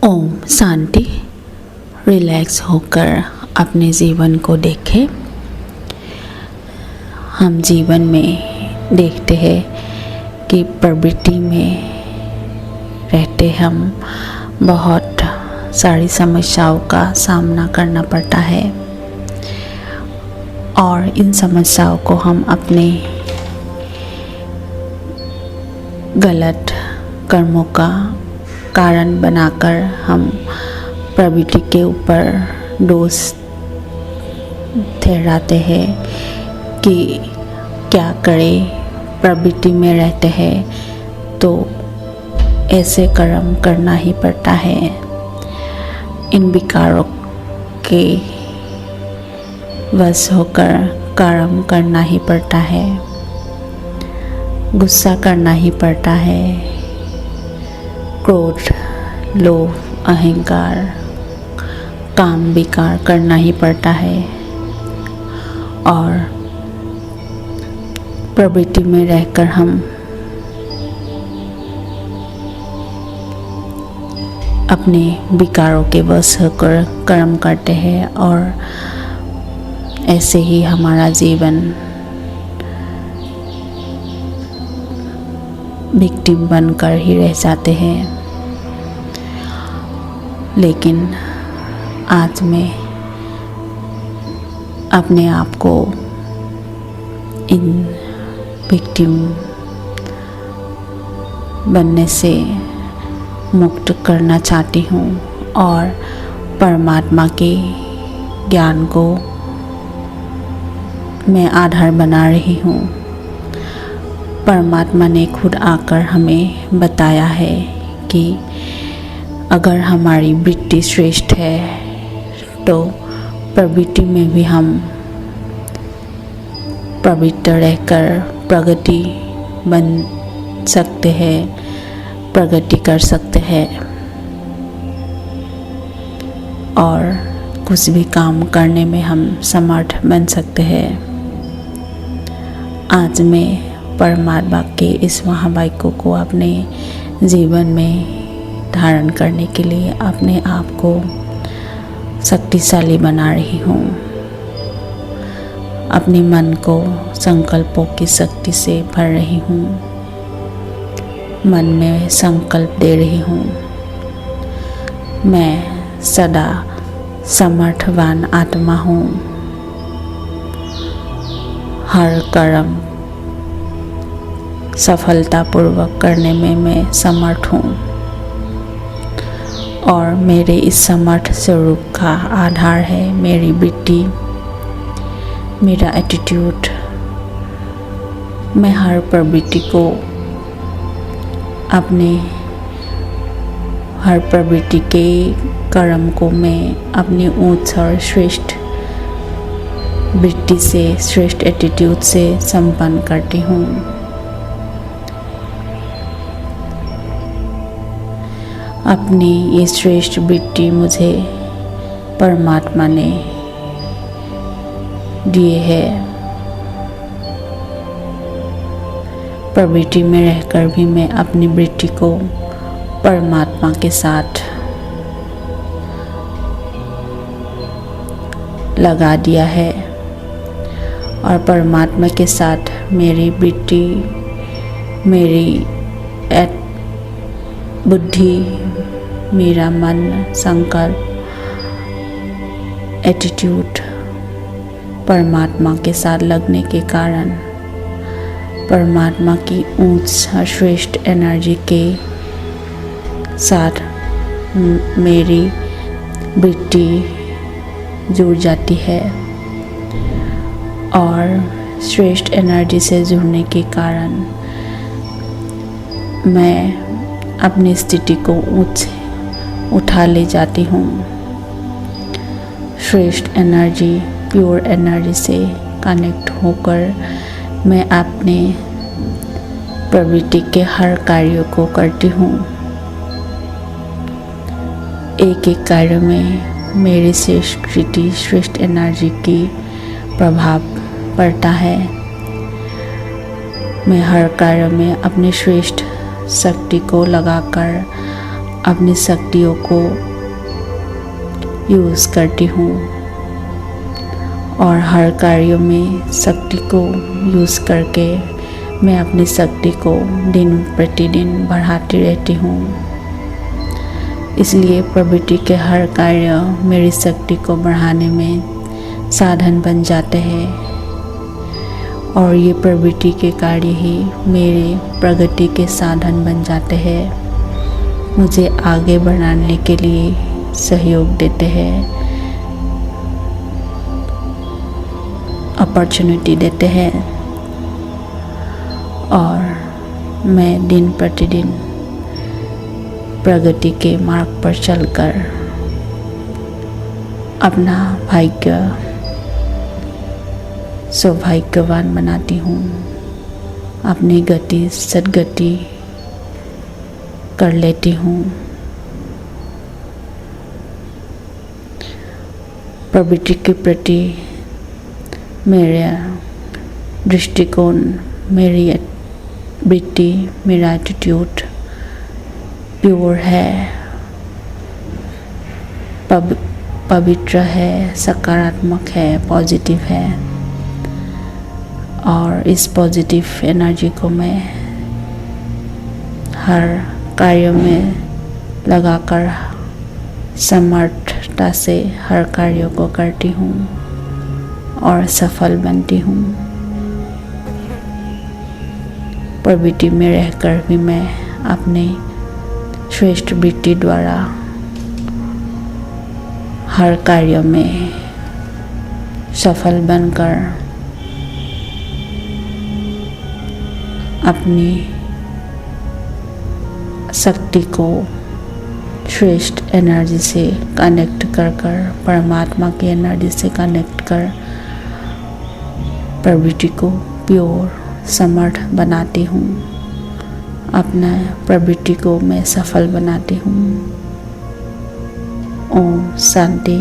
Om Shanti. Relax होकर अपने जीवन को देखें। हम जीवन में देखते हैं कि प्रवृत्ति में रहते हम बहुत सारी समस्याओं का सामना करना पड़ता है और इन समस्याओं को हम अपने गलत कर्मों का कारण बनाकर हम प्रवृत्ति के ऊपर दोष ठहराते हैं कि क्या करें, प्रवृत्ति में रहते हैं तो ऐसे कर्म करना ही पड़ता है। इन विकारों के वश होकर कर्म करना ही पड़ता है, गुस्सा करना ही पड़ता है, क्रोध, लोभ, अहंकार, काम विकार करना ही पड़ता है और प्रवृत्ति में रहकर हम अपने विकारों के वश होकर कर्म करते हैं और ऐसे ही हमारा जीवन विक्टिम बनकर ही रह जाते हैं। लेकिन आज मैं अपने आप को इन विक्टिम बनने से मुक्त करना चाहती हूँ और परमात्मा के ज्ञान को मैं आधार बना रही हूँ। परमात्मा ने खुद आकर हमें बताया है कि अगर हमारी वृत्ति श्रेष्ठ है तो प्रवृत्ति में भी हम पवित्र रहकर प्रगति बन सकते हैं, प्रगति कर सकते हैं और कुछ भी काम करने में हम समर्थ बन सकते हैं। आज मैं परमात्मा के इस महावाक्य को अपने जीवन में धारण करने के लिए अपने आप को शक्तिशाली बना रही हूँ। अपने मन को संकल्पों की शक्ति से भर रही हूँ। मन में संकल्प दे रही हूँ, मैं सदा समर्थवान आत्मा हूँ। हर कर्म सफलतापूर्वक करने में मैं समर्थ हूँ और मेरे इस समर्थ स्वरूप का आधार है मेरी वृत्ति, मेरा एटीट्यूड। मैं हर प्रवृत्ति को हर प्रवृत्ति के कर्म को मैं अपनी ऊंच और श्रेष्ठ वृत्ति से, श्रेष्ठ एटीट्यूड से संपन्न करती हूँ। अपनी ये श्रेष्ठ वृत्ति मुझे परमात्मा ने दिए है। प्रवृत्ति में रहकर भी मैं अपनी वृत्ति को परमात्मा के साथ लगा दिया है और परमात्मा के साथ मेरी वृत्ति, मेरी बुद्धि, मेरा मन, संकल्प, एटीट्यूड परमात्मा के साथ लगने के कारण परमात्मा की ऊंच और श्रेष्ठ एनर्जी के साथ मेरी वृत्ति जुड़ जाती है और श्रेष्ठ एनर्जी से जुड़ने के कारण मैं अपनी स्थिति को उठा ले जाती हूँ। श्रेष्ठ एनर्जी, प्योर एनर्जी से कनेक्ट होकर मैं अपने प्रवृत्ति के हर कार्यों को करती हूँ। एक एक कार्य में मेरी श्रेष्ठ वृत्ति, श्रेष्ठ एनर्जी की प्रभाव पड़ता है। मैं हर कार्य में अपनी श्रेष्ठ शक्ति को लगाकर अपनी शक्तियों को यूज़ करती हूँ और हर कार्यों में शक्ति को यूज़ करके मैं अपनी शक्ति को दिन प्रतिदिन बढ़ाती रहती हूँ। इसलिए प्रकृति के हर कार्य मेरी शक्ति को बढ़ाने में साधन बन जाते हैं और ये प्रकृति के कार्य ही मेरे प्रगति के साधन बन जाते हैं, मुझे आगे बढ़ाने के लिए सहयोग देते हैं, अपॉर्चुनिटी देते हैं और मैं दिन प्रतिदिन प्रगति के मार्ग पर चलकर अपना भाग्य सौभाग्यवान बनाती हूँ, अपनी गति सद्गति कर लेती हूँ। प्रकृति के प्रति मेरा दृष्टिकोण, मेरी वृत्ति, मेरा एटीट्यूड प्योर है, पवित्र है, सकारात्मक है, पॉजिटिव है और इस पॉजिटिव एनर्जी को मैं हर कार्य में लगाकर समर्थता से हर कार्यों को करती हूँ और सफल बनती हूँ। प्रकृति में रहकर भी मैं अपने श्रेष्ठ वृत्ति द्वारा हर कार्य में सफल बनकर अपनी शक्ति को श्रेष्ठ एनर्जी से कनेक्ट कर परमात्मा की एनर्जी से कनेक्ट कर प्रकृति को प्योर समर्थ बनाती हूँ, अपना प्रकृति को मैं सफल बनाती हूँ। ओम शांति।